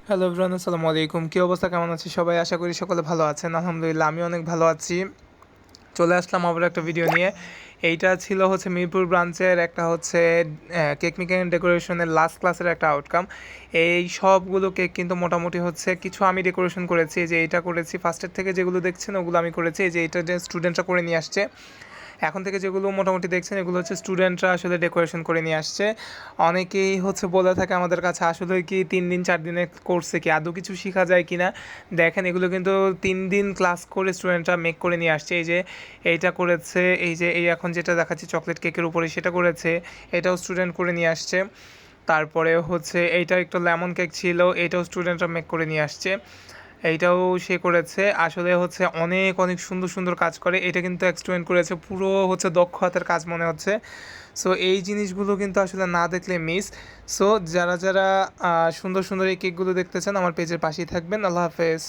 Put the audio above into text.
Hello everyone, আসসালামু আলাইকুম। কী অবস্থা, কেমন আছে সবাই? আশা করি সকলে ভালো আছেন। আলহামদুলিল্লাহ আমি অনেক ভালো আছি। চলে আসলাম আবার একটা ভিডিও নিয়ে। এইটা ছিল হচ্ছে মিরপুর ব্রাঞ্চের একটা হচ্ছে কেক মেকিং অ্যান্ড ডেকোরেশনের লাস্ট ক্লাসের একটা আউটকাম। এই সবগুলো কেক কিন্তু মোটামুটি হচ্ছে কিছু আমি ডেকোরেশন করেছি, যে এইটা করেছি ফার্স্টের থেকে যেগুলো দেখছেন ওগুলো আমি করেছি। এই যে এটা যে স্টুডেন্টরা করে নিয়ে আসছে, এখন থেকে যেগুলো মোটামুটি দেখছেন এগুলো হচ্ছে স্টুডেন্টরা আসলে ডেকোরেশন করে নিয়ে আসছে। অনেকেই হচ্ছে বলে থাকে আমাদের কাছে, আসলে কি 3 দিন 4 দিনের কোর্সে কি আদৌ কিছু শেখা যায় কি না। দেখেন এগুলো কিন্তু 3 দিন ক্লাস করে স্টুডেন্টরা মেক করে নিয়ে আসছে। এই যে এইটা করেছে, এই যে এই এখন যেটা দেখাচ্ছি চকলেট কেকের উপরে সেটা করেছে, এটাও স্টুডেন্ট করে নিয়ে আসছে। তারপরে হচ্ছে এইটা একটু লেমন কেক ছিল, এটাও স্টুডেন্টরা মেক করে নিয়ে আসছে। এইটাও সে করেছে। আসলে হচ্ছে অনেক অনেক সুন্দর সুন্দর কাজ করে। এটা কিন্তু এক্সপেরিমেন্ট করেছে, পুরো হচ্ছে দক্ষ হাতের কাজ মনে হচ্ছে। সো এই জিনিসগুলো কিন্তু আসলে না দেখলে মিস। সো যারা যারা সুন্দর সুন্দর এই কেকগুলো দেখতে চান আমার পেজের পাশেই থাকবেন। আল্লাহ হাফেজ।